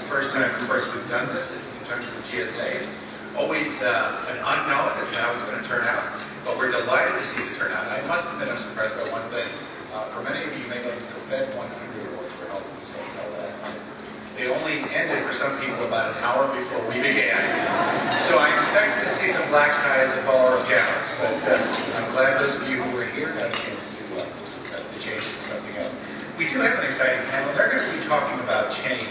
first time, of course, we've done this in terms of the GSA. It's always an unknown as to how it's going to turn out, but we're delighted to see the turnout. I must admit I'm surprised by one thing. For many of you may know the Fed 100 awards for helping us hotel last night. They only ended for some people about an hour before we began. So I expect to see some black ties and ballroom gowns, but I'm glad those of you who were here got a chance to change it to something else. We do have an exciting panel. They're going to be talking about change,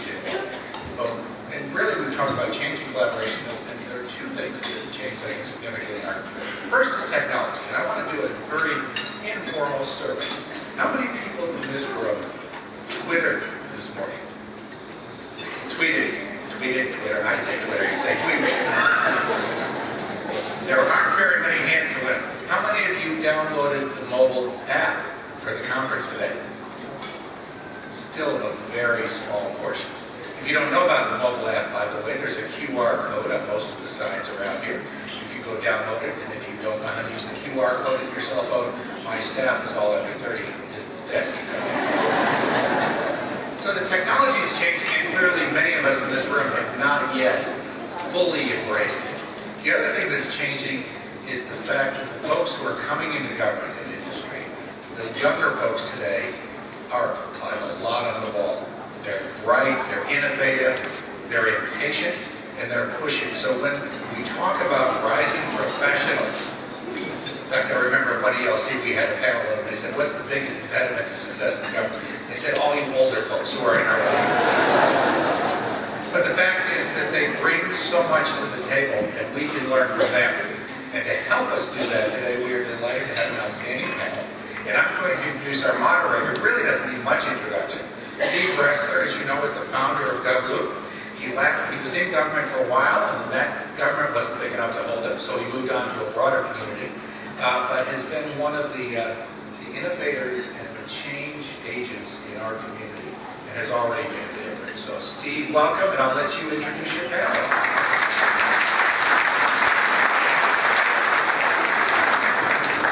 and really we're talking about change and collaboration, and there are two things that change I think significantly in our community. First is technology, and I want to do a very informal survey. How many people in this room Twittered this morning? Tweeted, Twitter. I say Twitter, you say tweeted. There aren't very many hands to win. How many of you downloaded the mobile app for the conference today? Still a very small portion. If you don't know about the mobile app, by the way, there's a QR code on most of the signs around here. You can go download it, and if you don't know how to use the QR code in your cell phone, my staff is all under 30. It's So the technology is changing, and clearly many of us in this room have not yet fully embraced it. The other thing that's changing is the fact that the folks who are coming into government and industry, the younger folks today, are a lot on the ball. They're bright, they're innovative, they're impatient, and they're pushing. So when we talk about rising professionals, in fact, I remember at one ELC we had a panel and they said, what's the biggest impediment to success in the government? They said, all you older folks who are in our way. But the fact is that they bring so much to the table, and we can learn from them. And to help us do that today, we are delighted to have an outstanding panel. And I'm going to introduce our moderator. It really doesn't need much introduction. Steve Ressler, as you know, is the founder of GovLoop. He was in government for a while, and then that government wasn't big enough to hold him, so he moved on to a broader community. But has been one of the innovators and the change agents in our community, and has already made a difference. So Steve, welcome, and I'll let you introduce your panel.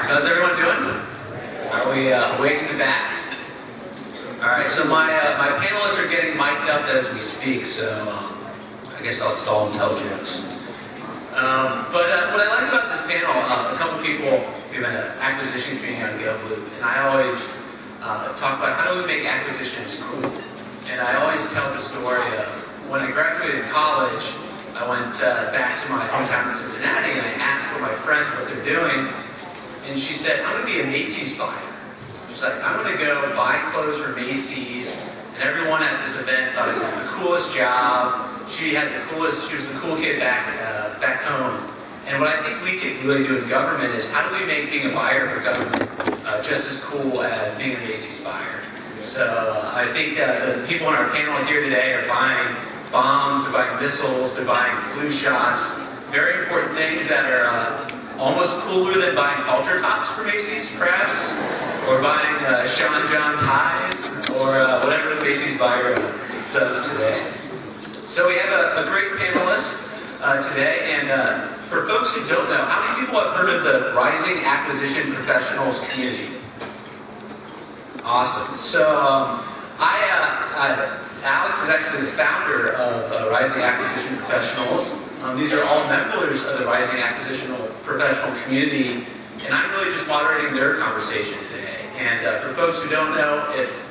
So how's everyone doing? Are we awake in the back? All right, so my panelists are getting mic'd up as we speak, so I guess I'll stall and tell jokes. But what I like about this panel, a couple people give an acquisition community on GovLoop, and I always talk about how do we make acquisitions cool. And I always tell the story of when I graduated college, I went back to my hometown in Cincinnati, and I asked for my friends what they're doing, and she said, I'm going to be a Macy's buyer. She's like, I'm going to go buy clothes for Macy's, and everyone at this event thought it was the coolest job. She was the cool kid back home. And what I think we could really do in government is how do we make being a buyer for government just as cool as being a Macy's buyer? So I think the people on our panel here today are buying bombs, they're buying missiles, they're buying flu shots, very important things that are almost cooler than buying halter tops for Macy's, perhaps, or buying Sean John's highs, or whatever the Macy's buyer does today. So we have a great panelist today, and for folks who don't know, how many people have heard of the Rising Acquisition Professionals community? Awesome. So Alex is actually the founder of Rising Acquisition Professionals. These are all members of the Rising Acquisition Professional community, and I'm really just moderating their conversation today. And for folks who don't know, if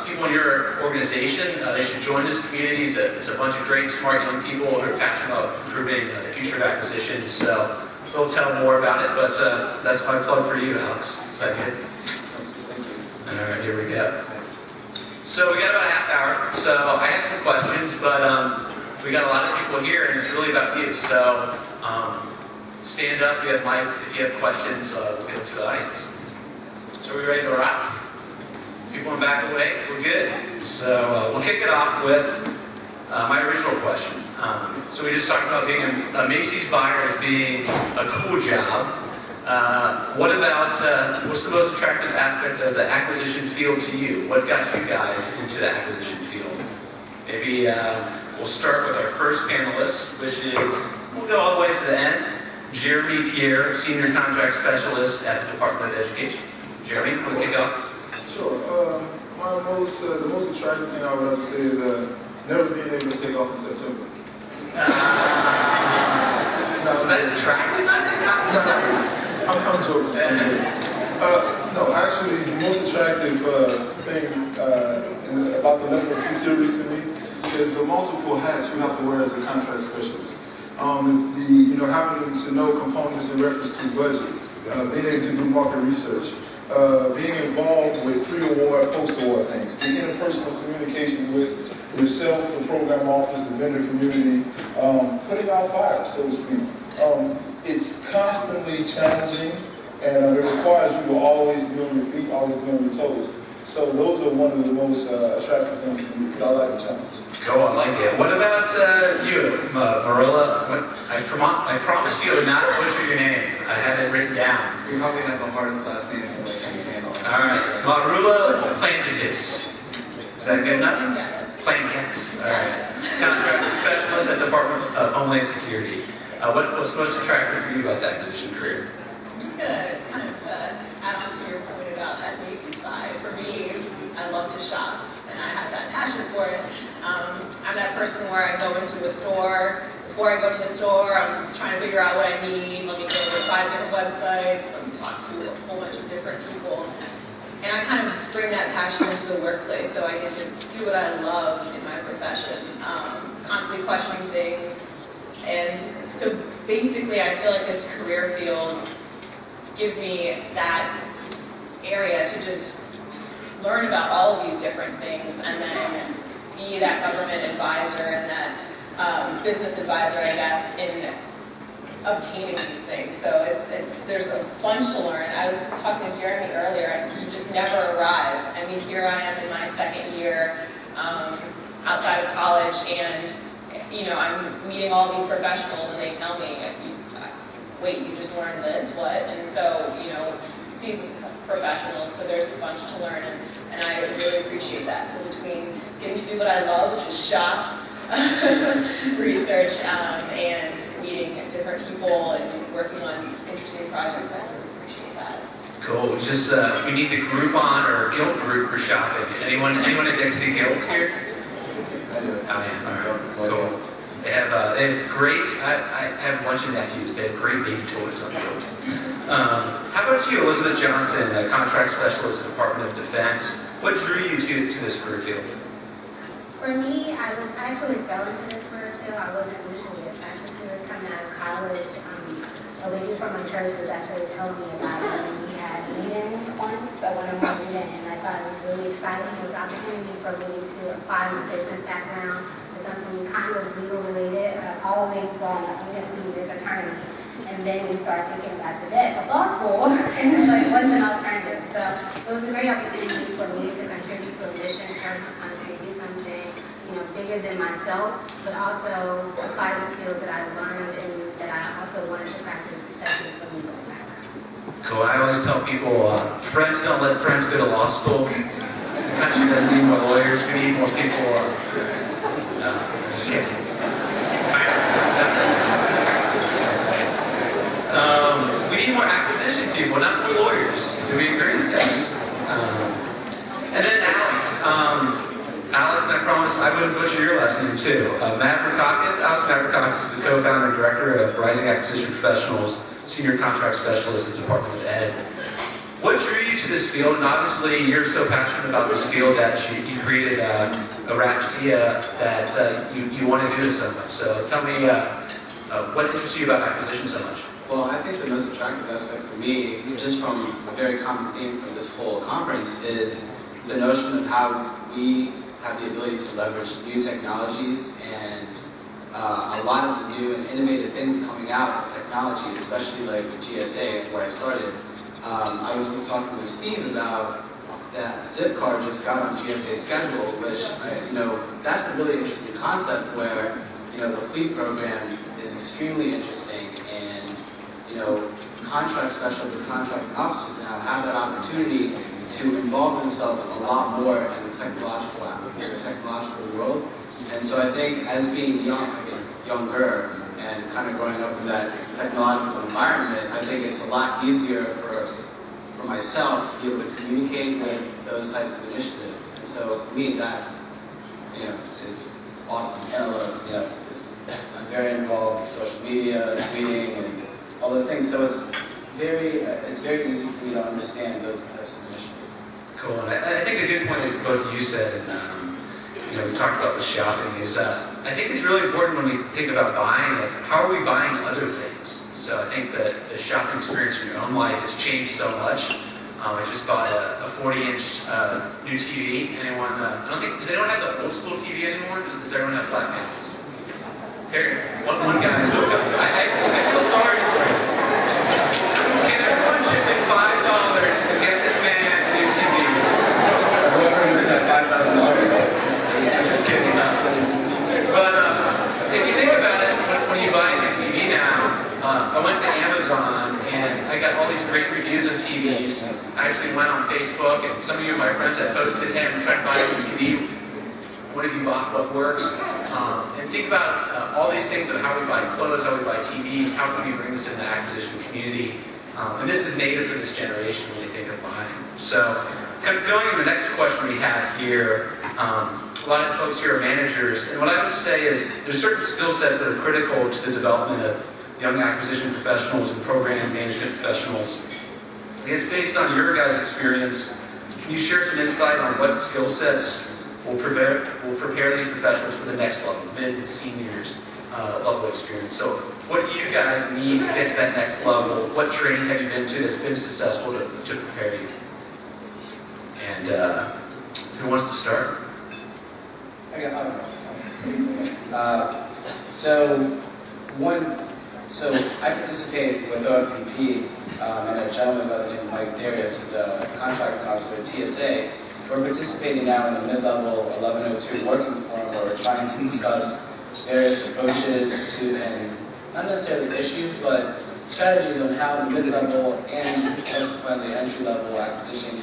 people in your organization, they should join this community. It's a bunch of great, smart young people who are passionate about improving the future of acquisitions. So they'll tell more about it, but that's my plug for you, Alex. Is that good? All right, here we go. So we got about a half hour. So I had some questions, but we got a lot of people here, and it's really about you. So stand up. We have mics. If you have questions, we'll get them to the audience. So are we ready to rock? People in the back away? We're good. So we'll kick it off with my original question. So we just talked about being a Macy's buyer as being a cool job. What about, what's the most attractive aspect of the acquisition field to you? What got you guys into the acquisition field? Maybe we'll start with our first panelist, which is, we'll go all the way to the end, Jeremy Pierre, Senior Contract Specialist at the Department of Education. Jeremy, want to kick off? Sure. The most attractive thing I would have to say is never being able to take off in September. So that's attractive, not taking off? I'm joking. No, actually, the most attractive thing about the Level 2 series to me is the multiple hats you have to wear as a contract specialist. Having to know components in reference to budget, being able to do market research, being involved with pre-award, post-award things, the interpersonal communication with yourself, the program office, the vendor community, putting out fires, so to speak. It's constantly challenging, and it requires you to always be on your feet, always be on your toes. So those are one of the most attractive things to me, because I like the challenge. Cool, I like it. What about you, Marilla? I promised you I would not butcher your name. I had it written down. You probably have the hardest last name in the channel. All right, Marula Plantatis. Is that good enough? Plantatis. All right. Contract specialist at Department of Homeland Security. What's most attractive for you about that position career? I'm just going to kind of add on to your point about that Macy's vibe. For me, I love to shop, and I have that passion for it. I'm that person where I go into a store. Before I go to the store, I'm trying to figure out what I need. Let me go to 5 different websites. Let me talk to a whole bunch of different people. And I kind of bring that passion into the workplace, so I get to do what I love in my profession. Constantly questioning things. And so basically, I feel like this career field gives me that area to just learn about all of these different things and then be that government advisor and that business advisor, I guess, in obtaining these things. So there's a bunch to learn. I was talking to Jeremy earlier, and you just never arrive. I mean, here I am in my second year outside of college, and I'm meeting all these professionals, and they tell me, wait, you just learned this, what? And so, seasoned professionals, so there's a bunch to learn, and I really appreciate that. So between getting to do what I love, which is shop, research, and meeting different people and working on interesting projects, I really appreciate that. Cool. We need the Groupon or Guild group for shopping. Anyone addicted to Guild here? I do. Oh, yeah. All right. Cool. They have great. I have a bunch of nephews. They have great baby toys on Guild. How about you, Elizabeth Johnson, a contract specialist at the Department of Defense? What drew you to this career field? For me, I actually fell into this career field. I wasn't initially attracted to it coming out of college. A lady from my church was actually telling me about it, and we had a meeting once, so I went on one meeting, and I thought it was really exciting. It was an opportunity for me to apply my business background to something kind of legal related. I've always growing up, even being this attorney. And then we started thinking about the debt of law school, and what's an alternative? So it was a great opportunity for me to contribute to a mission, serve my country, do something bigger than myself, but also apply the skills that I've learned and that I also wanted to practice, especially for legal background. Cool. I always tell people, friends don't let friends go to law school. The country doesn't need more lawyers. We need more people. Just kidding. We need more acquisition people, not more lawyers. Do we agree? Yes. And then Alex, and I promise I wouldn't butcher your last name too. Mavrakakis. Alex Mavrakakis is the co-founder and director of Rising Acquisition Professionals, senior contract specialist at the Department of Ed. What drew you to this field? And obviously, you're so passionate about this field that you created a RAPCIA that you want to do this so much. So tell me, what interests you about acquisition so much? Well, I think the most attractive aspect for me, just from a very common theme from this whole conference, is the notion of how we have the ability to leverage new technologies and a lot of the new and innovative things coming out in technology, especially like the GSA, where I started. I was just talking with Steve about that Zipcar just got on GSA schedule, which, that's a really interesting concept where, the fleet program is extremely interesting, and, contract specialists and contracting officers now have that opportunity to involve themselves a lot more in the technological world. And so I think as being younger and kind of growing up in that technological environment, I think it's a lot easier for myself to be able to communicate with those types of initiatives. And so for me, that is awesome. And I love, I'm very involved in social media, tweeting, and all those things. So it's very easy for me to understand those types of initiatives. Cool. And I think a good point that both of you said, and we talked about the shopping, is I think it's really important when we think about buying, like, how are we buying other things? So I think that the shopping experience in your own life has changed so much. I just bought a 40-inch new TV. Anyone? I don't think, does anyone have the old school TV anymore? Does everyone have flat panels? One guy still got it. I feel sorry for him. Can everyone chip in $5 to get this man a new TV? Whoever was at $5,000. I'm just kidding. But if you think about it, when you buy a new TV now, I went to Amazon and I got all these great reviews of TVs. I actually went on Facebook, and some of you are my friends. I posted, hey, I'm trying to buy a new TV. What have you bought? What works? And think about all these things of how we buy clothes, how we buy TVs, how can we bring this into the acquisition community. And this is native for this generation when they think of buying. So kind of going to the next question we have here, a lot of folks here are managers, and what I would say is there's certain skill sets that are critical to the development of young acquisition professionals and program management professionals. I guess based on your guys' experience, can you share some insight on what skill sets will prepare these professionals for the next level, mid and seniors level experience? So what do you guys need to get to that next level? What training have you been to that's been successful to prepare you? And who wants to start? So I participated with OFPP and a gentleman by the name of Mike Darius, who's a contracting officer at TSA. We're participating now in a mid-level 1102 working forum where we're trying to discuss various approaches to, and not necessarily issues, but strategies on how the mid-level and subsequently entry-level acquisition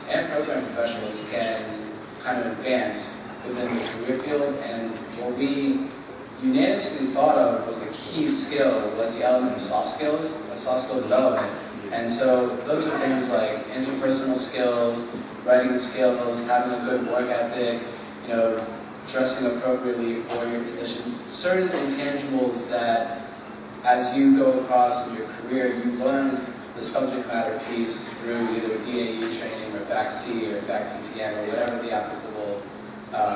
and program professionals can kind of advance within the career field. And what we unanimously thought of was a key skill was the element of soft skills development. And so those are things like interpersonal skills, writing skills, having a good work ethic, dressing appropriately for your position. Certain intangibles that as you go across in your career, you learn the subject matter piece through either DAE training or BAC-C or BAC-PPM or whatever the applicable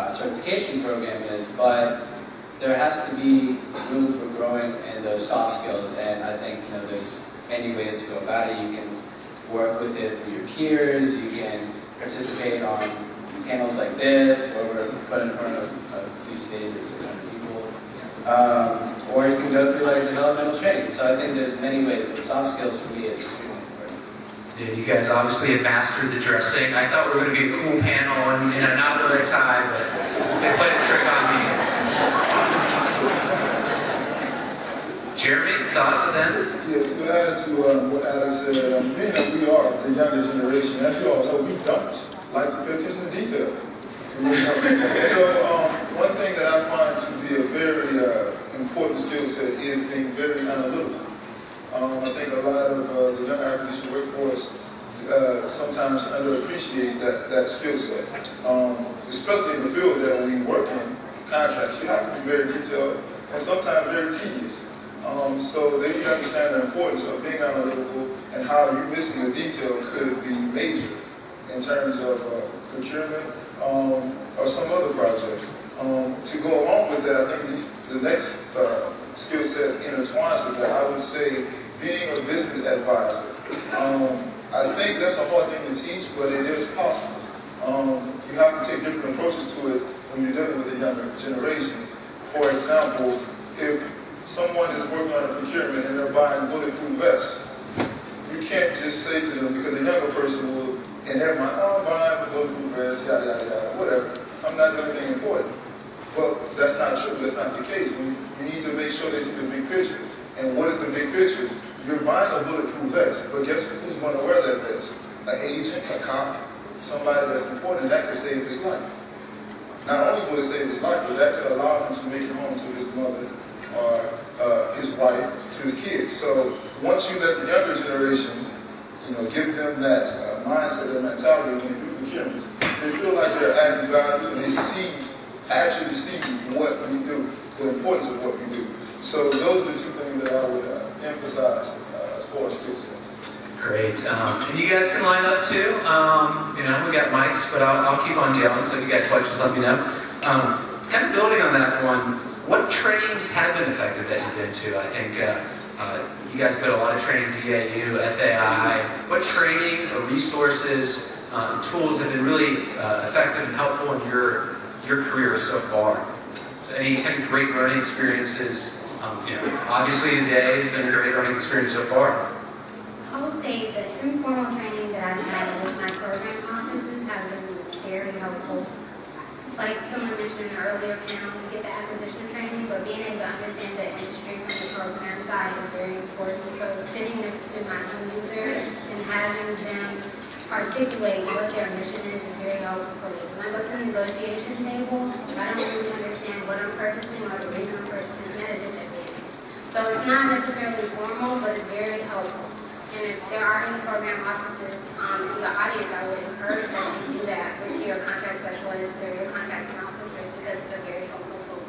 certification program is. But there has to be room for growing in those soft skills, and I think there's many ways to go about it. You can work with it through your peers, you can participate on panels like this, where we're put in front of a few stages, 600 people, or you can go through like developmental training. So I think there's many ways, but soft skills for me is extremely important. Yeah, you guys obviously have mastered the dressing. I thought we were going to be a cool panel and not really tie, but they played a trick on me. Jeremy, thoughts of that? Yeah, to add to what Alex said, being that we are the younger generation, as you all know, we don't like to pay attention to detail. So one thing that I find to be a very important skill set is being very analytical. I think a lot of the young acquisition workforce sometimes underappreciates that skill set, especially in the field that we work in, contracts. You have to be very detailed and sometimes very tedious. So they need to understand the importance of being analytical and how you missing a detail could be major in terms of procurement or some other project. To go along with that, I think the next skill set intertwines with that. I would say being a business advisor. I think that's a hard thing to teach, but it is possible. You have to take different approaches to it when you're dealing with the younger generation. For example, if someone is working on a procurement and they're buying bulletproof vests, you can't just say to them, because a younger person will, in their mind, oh, I'm buying a bulletproof vest, yada, yada, yada, whatever. I'm not doing anything important. But that's not true. That's not the case. You need to make sure they see the big picture. And what is the big picture? You're buying a bulletproof vest, but guess who's going to wear that vest? An agent, a cop, somebody that's important, that could save his life. Not only will it save his life, but that could allow him to make it home to his mother or his wife, to his kids. So once you let the younger generation, give them that mindset, that mentality when they do procurement, they feel like they're adding value and they see actually see what we do, the importance of what we do. So those are the two things that I would emphasize as far as skill sets. Great. And you guys can line up too. You know, we got mics, but I'll keep on yelling, so if you got questions, let me know. Kind of building on that one, what trainings have been effective that you've been to? I think you guys got a lot of training, DAU, FAI. What training or resources, tools have been really effective and helpful in your career so far? So any kind of great learning experiences? You know, obviously today has been a great learning experience so far. I would say the informal training that I've had with my program offices have been very helpful. Like someone mentioned in an earlier panel, we get the acquisition training, but being able to understand the industry from the program side is very important. So sitting next to my end user and having them articulate what their mission is very helpful for me. When I go to the negotiation table, if I don't really understand what I'm purchasing or the reason I'm purchasing, I'm at a disadvantage. So it's not necessarily formal, but it's very helpful. And if there are any program offices in the audience, I would encourage that you do that with your contract specialist or your contracting officer because it's a very helpful tool.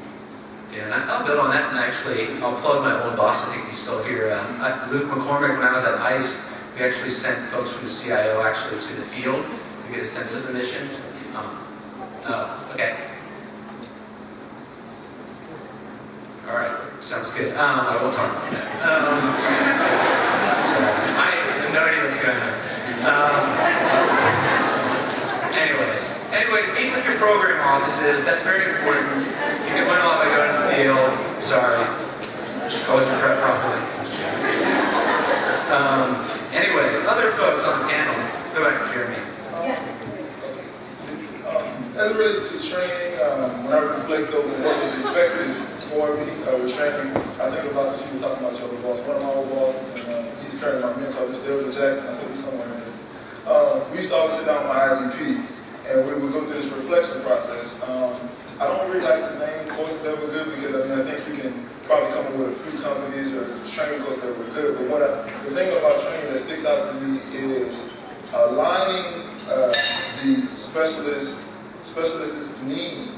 Yeah, and I'll build on that, and actually, I'll plug my old boss. I think he's still here. Luke McCormick, when I was at ICE, we actually sent folks from the CIO actually to the field to get a sense of the mission. Okay. All right, sounds good. I won't talk about that. I have no idea what's going on. Anyways, meet with your program offices. That's very important. You can learn a lot by going to the field. Sorry, I wasn't prepped properly. Anyways, other folks on the panel. Go back to Jeremy. As it relates to training, when I reflect over what was effective for me with training, I think about since you were talking about your old boss. One of my old bosses, and he's currently my mentor, Mr. Elder Jackson. I said he's somewhere in there. We used to always sit down with my IDP, and we would go through this reflection process. I don't really like to name courses that were good because I think you can probably come up with a few companies or training courses that were good. But the thing about training that sticks out to me is aligning the specialist's need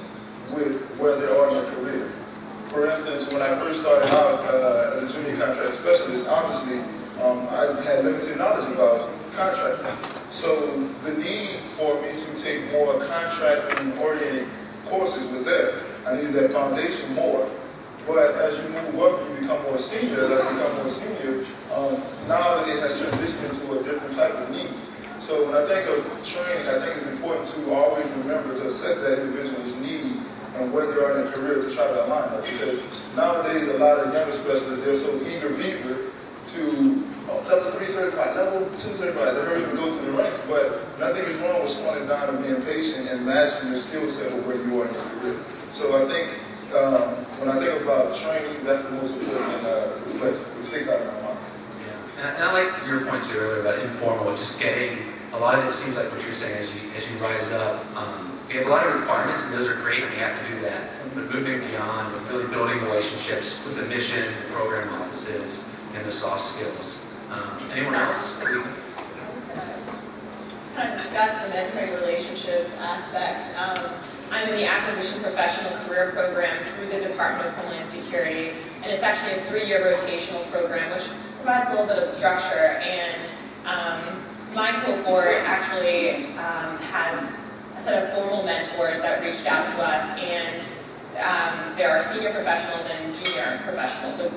with where they are in their career. For instance, when I first started out as a junior contract specialist, obviously I had limited knowledge about contracting. So the need for me to take more contracting-oriented courses was there. I needed that foundation more. But as you move up, you become more senior. As I become more senior, now it has transitioned into a different type of need. So when I think of training, I think it's important to always remember to assess that individual's need and where they are in their career to try to align that. Because nowadays, a lot of younger specialists, they're so eager to level 3 certified, level 2 certified, they hurry to go through the ranks. But nothing is wrong with slowing down and being patient and matching your skill set with where you are in your career. So I think when I think about training, that's the most important reflection. It sticks out in my mind. Yeah. And I like your point too earlier about informal, just getting a lot of it seems like what you're saying as you rise up. We have a lot of requirements, and those are great, and we have to do that. But moving beyond, with really building relationships with the mission, the program offices, and the soft skills. Anyone else? Kind of discuss the mentoring relationship aspect. I'm in the Acquisition Professional Career Program through the Department of Homeland Security, and it's actually a 3-year rotational program, which provides a little bit of structure. And my cohort actually has a set of formal mentors that reached out to us, and there are senior professionals and junior professionals. So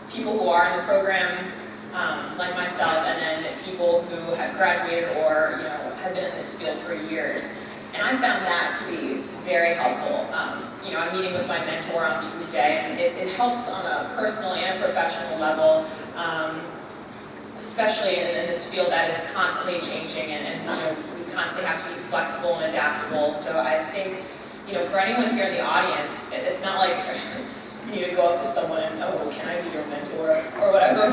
people who are in the program, like myself, and then people who have graduated or have been in this field for years. And I found that to be very helpful. I'm meeting with my mentor on Tuesday, and it helps on a personal and professional level, especially in this field that is constantly changing, and we constantly have to be flexible and adaptable. So I think, for anyone here in the audience, it's not like you need to go up to someone and, oh, can I be your mentor, or whatever.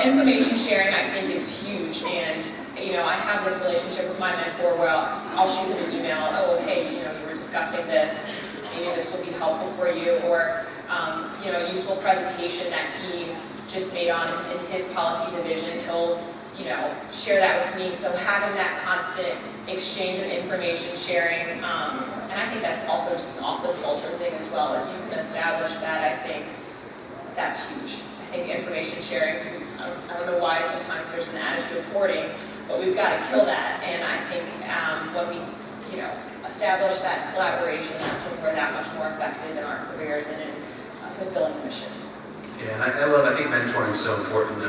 Information sharing, I think, is huge, and I have this relationship with my mentor where I'll shoot him an email, oh, hey, you were discussing this, maybe this will be helpful for you, or a useful presentation that he just made on in his policy division. He'll share that with me. So having that constant exchange of information sharing, and I think that's also just an office culture thing as well. If you can establish that, I think that's huge. I think information sharing, because I don't know why sometimes there's an attitude of hoarding, but we've got to kill that. And I think when we, establish that collaboration, that's when we're that much more effective in our careers and in fulfilling the mission. Yeah, and I think mentoring is so important.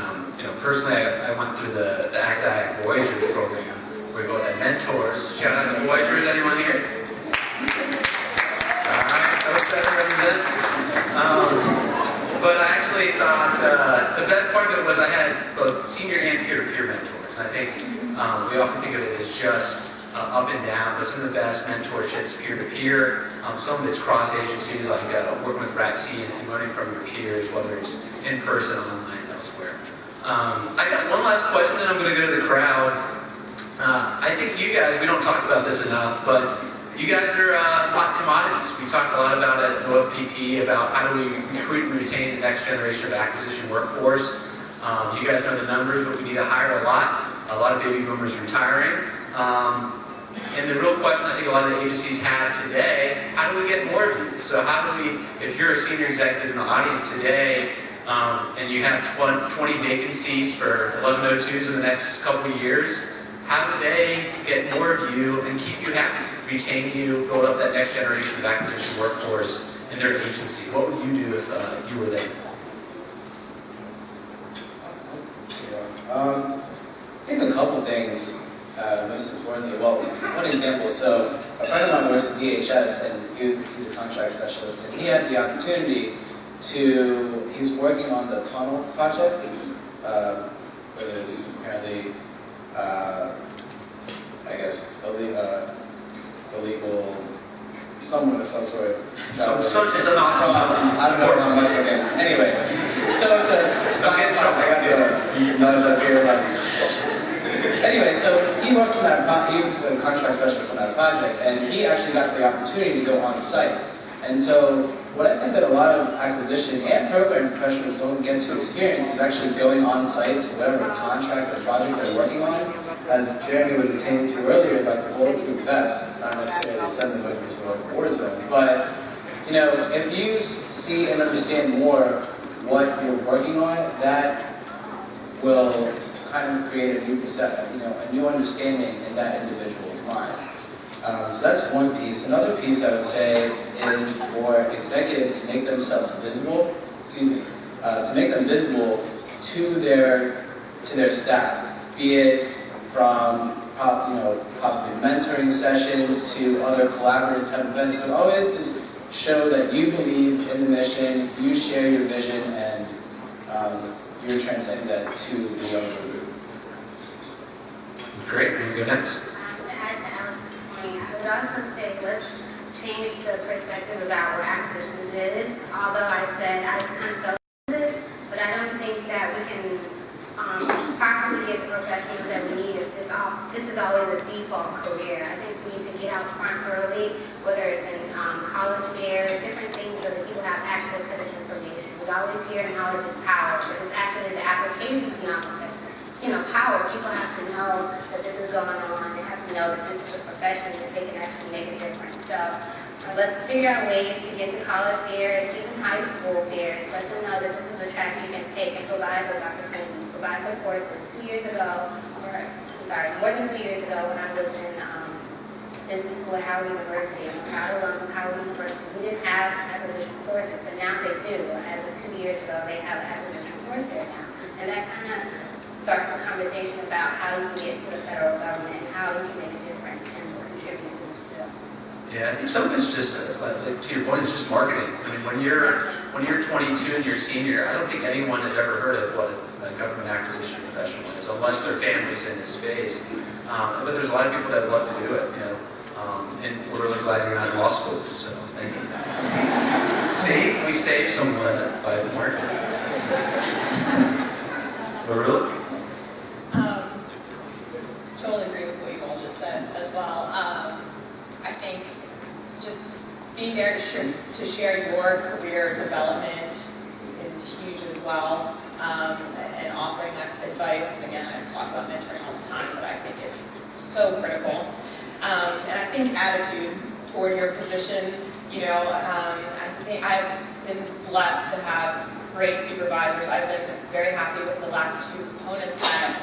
Personally, I went through the ACT-IAC Voyagers program, where we both had mentors. Shout out to Voyagers, anyone here? All right, so seven represent. But I actually thought the best part of it was I had both senior and peer-to-peer mentors. And I think we often think of it as just up and down, but some of the best mentorships peer-to-peer. Some of it's cross-agencies, like working with RAPC and learning from your peers, whether it's in person, online, elsewhere. I got one last question, then I'm going to go to the crowd. I think you guys, we don't talk about this enough, but you guys are hot commodities. We talk a lot about it at OFPP, about how do we recruit and retain the next generation of acquisition workforce. You guys know the numbers, but we need to hire a lot of baby boomers retiring. And the real question I think a lot of the agencies have today, how do we get more of you? So how do we, if you're a senior executive in the audience today, and you have 20 vacancies for 1102s in the next couple of years, how do they get more of you and keep you happy, retain you, build up that next generation of acquisition workforce in their agency? What would you do if you were there? I think a couple things. Most importantly, well, one example, so a friend of mine works at DHS, and he's a contract specialist, and he had the opportunity he's working on the tunnel project, where there's apparently, illegal, someone of some sort of job. It's an awesome topic. I don't know how much, okay. Anyway, so it's I got the nudge up here, anyway, so he works on that he was a contract specialist on that project, and he actually got the opportunity to go on site. And so what I think that a lot of acquisition and program professionals don't get to experience is actually going on site to whatever contract or project they're working on. As Jeremy was attaining to earlier, like the bulletproof vest, not necessarily send them over to a war zone, but if you see and understand more what you're working on, that will kind of create a new perception, a new understanding in that individual's mind. So that's one piece. Another piece I would say is for executives to make themselves visible, to make them visible to their staff, be it from possibly mentoring sessions to other collaborative type events, but always just show that you believe in the mission, you share your vision, and you're transcending that to the younger group. Great, we'll go next. To add to Alex's point, I would also say let's change the perspective about what acquisitions is. Although I said I kind of felt this, but I don't think that we can properly get the professionals that we need if this is always a default career. I think we need to get out front early, whether it's in college fairs, different things so that people have access to the information. We always hear knowledge is power, but it's actually the application of knowledge that's power. People have to know that this is going on. They have to know that this is a profession that they can actually make a difference. So let's figure out ways to get to college fairs, even high school fairs. Let them know that this is a track you can take and provide those opportunities. Provide the course. 2 years ago, more than 2 years ago when I was in business school at Howard University. I'm proud of Howard University. We didn't have acquisition courses, but now they do. As of 2 years ago, they have an acquisition course there now. And that kind of starts a conversation about how you can get to the federal government and how you can make a difference and contribute to this bill. Yeah, I think some of it's just, to your point, it's just marketing. I mean, when you're 22 and you're senior, I don't think anyone has ever heard of what a government acquisition professional is, unless their family's in this space. But there's a lot of people that would love to do it, and we're really glad you're not in law school, so thank you. See, we saved someone by the marketing. But really? Totally agree with what you all just said as well. I think just being there to share your career development is huge as well. and offering that advice. Again, I talk about mentoring all the time, but I think it's so critical. And I think attitude toward your position, I think I've been blessed to have great supervisors. I've been very happy with the last 2 components that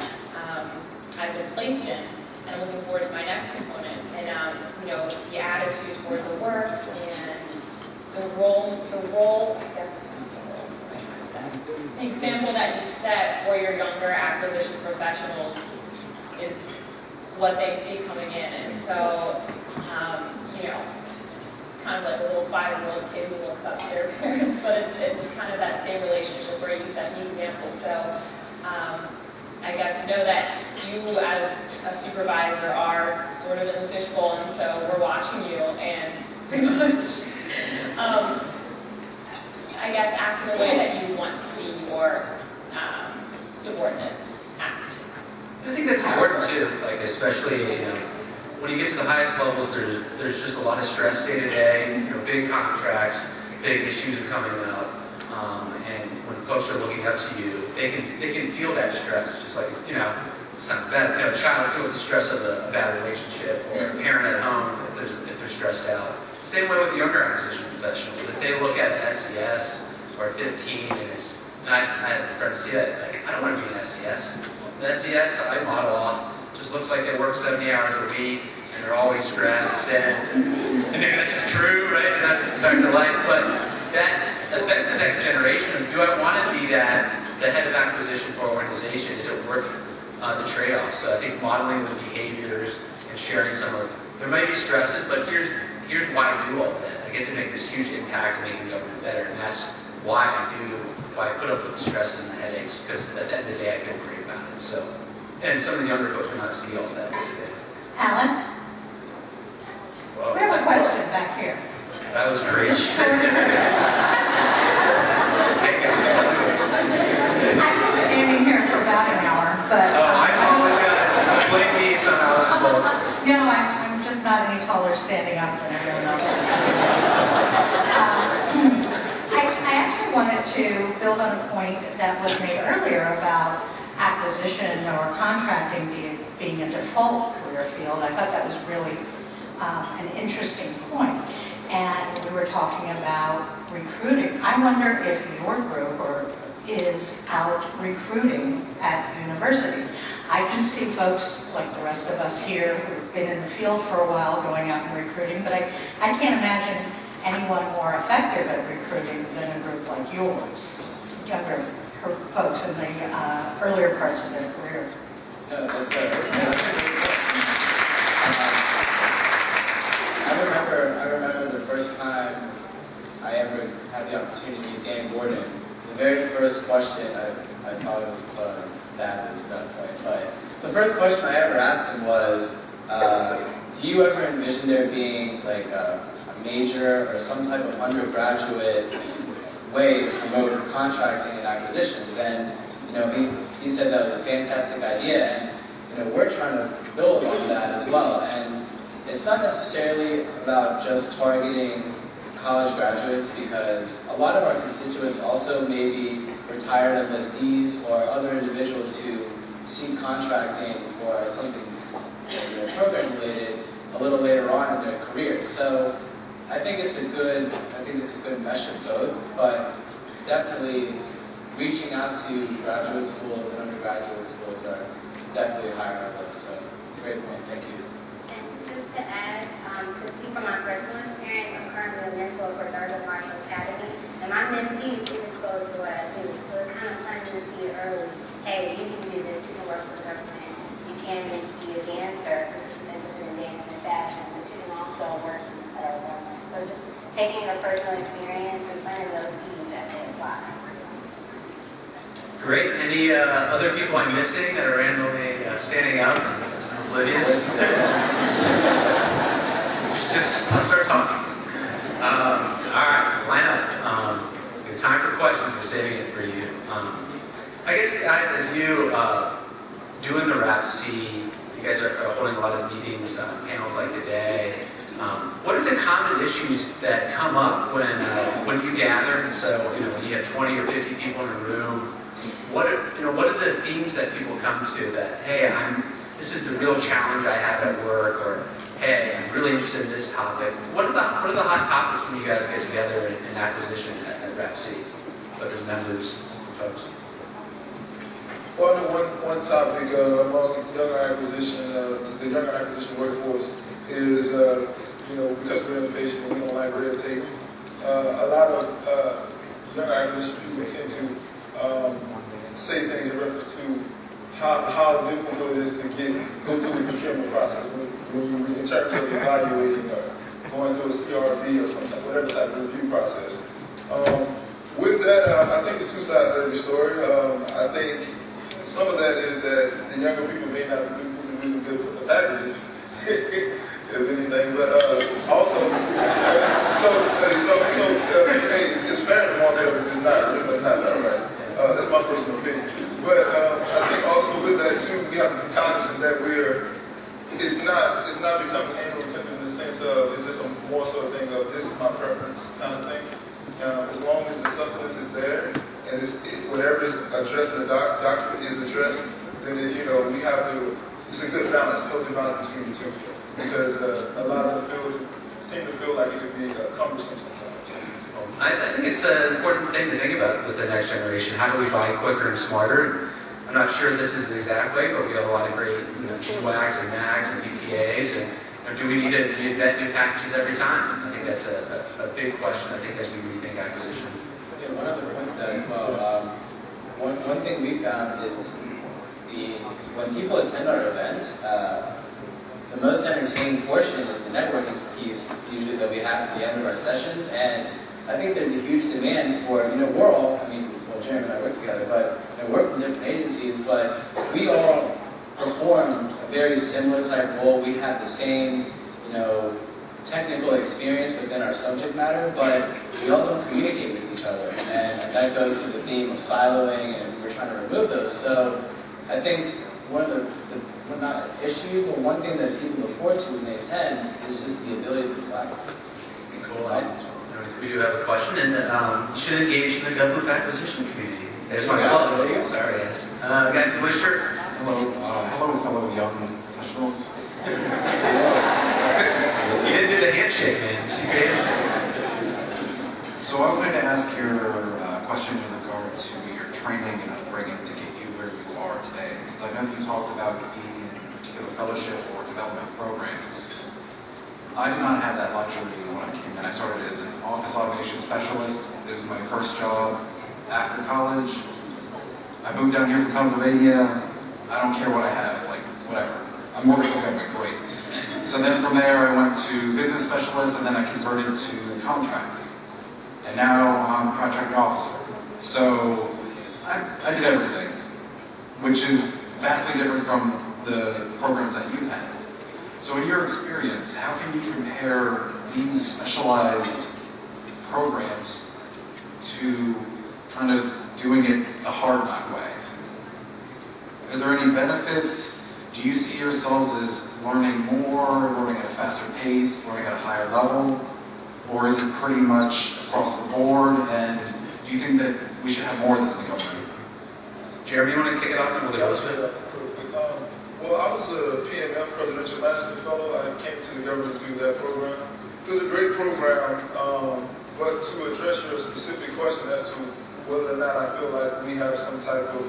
I've been placed in, and I'm looking forward to my next component. And the attitude toward the work and the role, I guess, the example that you set for your younger acquisition professionals is what they see coming in. And so, it's kind of like a little 5-year-old kid who looks up to their parents, but it's kind of that same relationship where you set the example. So, I guess know that you as a supervisor are sort of in the fishbowl, and so we're watching you, and pretty much, I guess, act in a way that you want to see your subordinates act. I think that's important too, like especially when you get to the highest levels, there's just a lot of stress day to day, big contracts, big issues are coming up, and when folks are looking up to you, they can feel that stress, just like, it's not bad, a child feels the stress of a bad relationship, or a parent at home if they're stressed out. Same way with the younger acquisition professionals. If they look at SES or 15 and I had a friend see that, like, I don't want to be an SES. The SES I model off just looks like they work 70 hours a week and they're always stressed, and maybe that's just true, right? And not just back to life, but that affects the next generation. Do I want to be the head of acquisition for an organization? Is it worth the trade-off? So I think modeling those behaviors and sharing some of, there might be stresses, but here's why I do all of that. I get to make this huge impact in making government better, and that's why I put up with the stresses and the headaches, because at the end of the day I feel great about it. So, and some of the younger folks will not see all of that. Alan? Well, We have a question back here. that was crazy. I've been standing here for about an hour, but... I apologize. Blame me somehow. It's fault. I'm just not any taller standing up than everyone else is. I actually wanted to build on a point that was made earlier about acquisition or contracting being a default career field. I thought that was really an interesting point. And we were talking about recruiting. I wonder if your group is out recruiting at universities. I can see folks like the rest of us here who've been in the field for a while going out and recruiting, but I can't imagine anyone more effective at recruiting than a group like yours, younger folks in the earlier parts of their career. No, that's a great question. I remember the first time I ever had the opportunity to meet Dan Gordon. The very first question, I probably was close, that was that point, but the first question I ever asked him was, do you ever envision there being like a major or some type of undergraduate way to promote contracting and acquisitions? And he said that was a fantastic idea, and we're trying to build on that as well. And it's not necessarily about just targeting college graduates, because a lot of our constituents also may be retired enlistees or other individuals who see contracting or something program related a little later on in their careers. So I think it's a good mesh of both, but definitely reaching out to graduate schools and undergraduate schools are definitely higher on our list. So great point, thank you. And just to add, to speak from my personal experience, I'm currently a mentor for Thurgood Marshall Academy, and my mentee, she's exposed to what I do. So it's kind of fun to see it early. Hey, you can do this, you can work for the government, you can be a dancer, because she's interested in dance and fashion, but you can also work in the federal government. So just taking her personal experience and planting those seeds as they apply. Great. Any other people I'm missing that are randomly standing up? Oblivious? Just let's start talking. All right, line up. We have time for questions. We're saving it for you. I guess, guys, as you doing the RAPC, you guys are holding a lot of meetings, panels like today. What are the common issues that come up when you gather? So, when you have 20 or 50 people in a room, what are the themes that people come to that, hey, this is the real challenge I have at work, or hey, I'm really interested in this topic. What are the hot topics when you guys get together in acquisition at RepC, whether it's members, folks? Well, one topic among younger acquisition, the younger acquisition workforce is, because we're impatient and we don't like red tape, a lot of younger acquisition people tend to say things in reference to how difficult it is to go through the procurement process in terms of evaluating or going through a CRB or whatever type of review process. With that, I think it's two sides to every story. I think some of that is that the younger people may not be using good packages, if anything, but also, it's fair to market up if it's not done right. That's my personal opinion. But I think also with that too, we have to be cognizant that it's not becoming annual retention in the sense of it's just a more so thing of this is my preference kind of thing. As long as the substance is there and whatever is addressed in the document is addressed, then we have to. It's a good balance, a healthy balance between the two, because a lot of the fields seem to feel like it could be cumbersome sometimes. I think it's an important thing to think about with the next generation. How do we buy quicker and smarter? I'm not sure this is the exact way, but we have a lot of great GWACs and MAGs and BPAs. And do we need to vet new packages every time? I think that's a big question, I think, as we rethink acquisition. Yeah, one other point to that as well. One thing we found is when people attend our events, the most entertaining portion is the networking piece usually that we have at the end of our sessions. And I think there's a huge demand for, we're all, Jeremy and I work together, but we're from different agencies, but we all perform a very similar type role. We have the same, technical experience within our subject matter, but we all don't communicate with each other. And that goes to the theme of siloing, and we're trying to remove those. So I think one of the not an issue, but one thing that people look forward to when they attend is just the ability to collaborate. Cool. We do have a question, and you should engage in the GovLoop acquisition community. There's my call. Sorry, guys. Guy, blue shirt. Hello, fellow young professionals. You didn't do the handshake, man. You see the So I wanted to ask your question in regard to your training and upbringing to get you where you are today. Because I know you talked about being in particular fellowship or development programs. I did not have that luxury when I came in. I started as an office automation specialist. It was my first job after college. I moved down here from Pennsylvania. I don't care what I have, whatever. I'm working with government, great. So then from there I went to business specialist, and then I converted to contracting. And now I'm contracting officer. So I did everything, which is vastly different from the programs that you've had. So in your experience, how can you compare these specialized programs to kind of doing it the hard knock way? Are there any benefits? Do you see yourselves as learning more, learning at a faster pace, learning at a higher level? Or is it pretty much across the board? And do you think that we should have more of this in the government? Jeremy, you want to kick it off and we'll go this way? Well, I was a PMM, Presidential Management Fellow. I came to the government to do that program. It was a great program, but to address your specific question as to whether or not I feel like we have some type of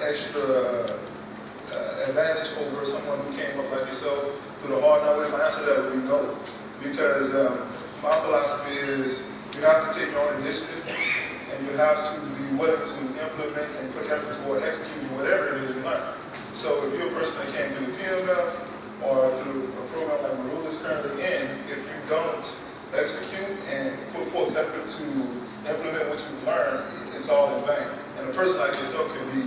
extra advantage over someone who came up like yourself through the hard knock way, my answer to that would be no. Because my philosophy is you have to take your own initiative, and you have to be willing to implement and put effort toward executing whatever it is you learn. So if you're a person that came through the PMF or through a program like Marula is currently in, if you don't execute and put forth effort to implement what you've learned, it's all in vain. And a person like yourself can be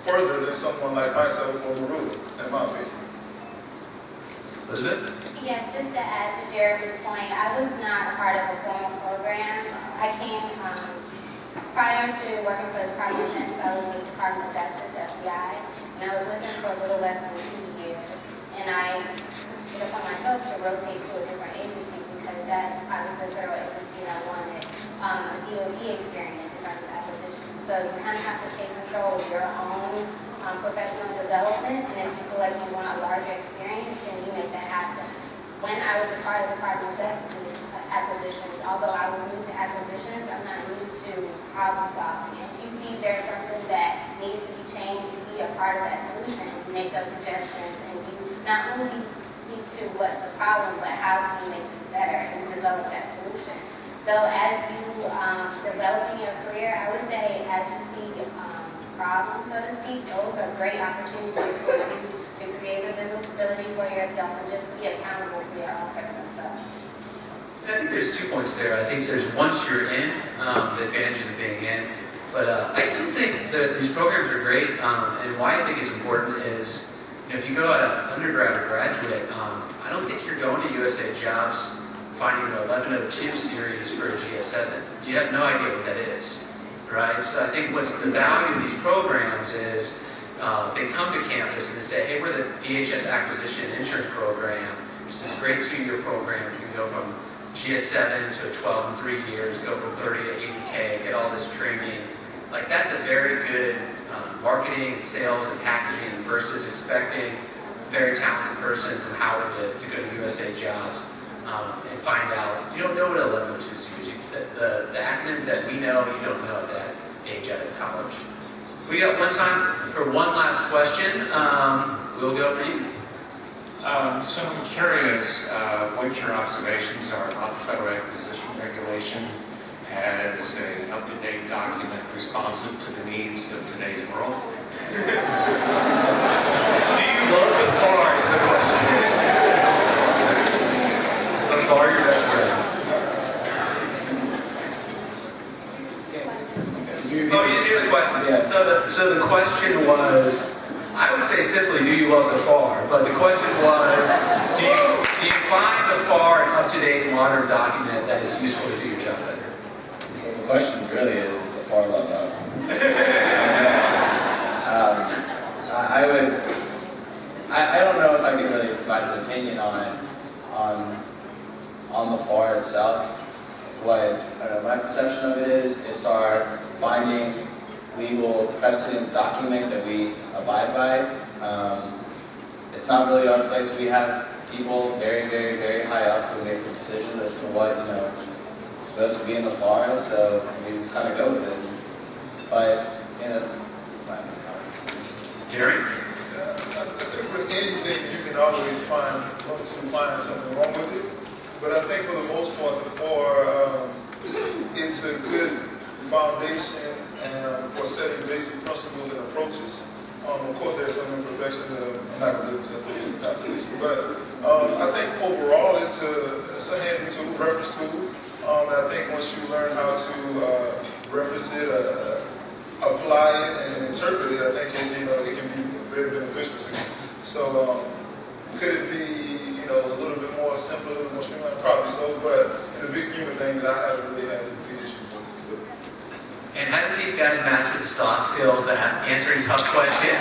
further than someone like myself or Marula, in my opinion. Elizabeth? Yes, just to add to Jeremy's point, I was not a part of a formal program. I came prior to working for the Department of Defense, I was with the Department of Justice, FBI, and I was with them for a little less than 2 years. And I took it upon myself to rotate to a different agency because I was a federal agency and I wanted a DOD experience in terms of acquisition. So So you kind of have to take control of your own professional development, and if you feel like you want a larger experience, then you make that happen. When I was a part of the Department of Justice acquisitions, although I was new to acquisitions, I'm not new to problem solving. If you see there's something that needs to be changed, you be a part of that solution, you make those suggestions, and you not only speak to what's the problem, but how can you make this better, and you develop that solution. So as you developing your career, I would say as you see problems, so to speak, those are great opportunities for you to create a visibility for yourself and just be accountable to your own personal self. I think there's 2 points there. I think there's once you're in, the advantages of being in, but I still think that these programs are great, and why I think it's important is, you know, if you go at an undergrad or graduate, I don't think you're going to USA Jobs finding the 1102 series for a GS7. You have no idea what that is, right? So I think what's the value of these programs is they come to campus and they say, hey, we're the DHS Acquisition Intern Program. It's this great 2-year program. You can go from GS7 to 12 in 3 years, go from 30 to 80K, get all this training. Like, that's a very good marketing, sales, and packaging versus expecting very talented person from Howard to go to USA Jobs and find out you don't know what 1102 series. The acronym that we know, you don't know at that age out of college. We got one time for one last question. We'll go for you. So I'm curious what your observations are about the Federal Acquisition Regulation as an up-to-date document responsive to the needs of today's world. Do you love the FAR is the question. The FAR, your best friend. Oh, you didn't hear the question. Yeah. So the question was, I would say simply, do you love the FAR? But the question was, do you find the FAR an up-to-date, modern document that is useful to do your job better? Well, the question really is the FAR love us? I don't know if I can really provide an opinion on the FAR itself. What my perception of it is, it's our binding legal precedent document that we abide by. It's not really our place. We have people very, very, very high up who make the decisions as to what is supposed to be in the FAR, so we just kind of go with it. But that's my opinion. Jerry? I think with anything, you can always find something wrong with it. But I think for the most part, the FAR, it's a good foundation for setting basic principles and approaches. Of course, there's some imperfections that I'm not going to do in the conversation. But I think overall, it's a handy tool, reference tool. And I think once you learn how to reference it, apply it, and interpret it, I think it can be very beneficial to you. So could it be a little bit more simple, a little more streamlined? Probably so, but in the big scheme of things, I haven't really had a big issue with it. And how did these guys master the soft skills that answering tough questions?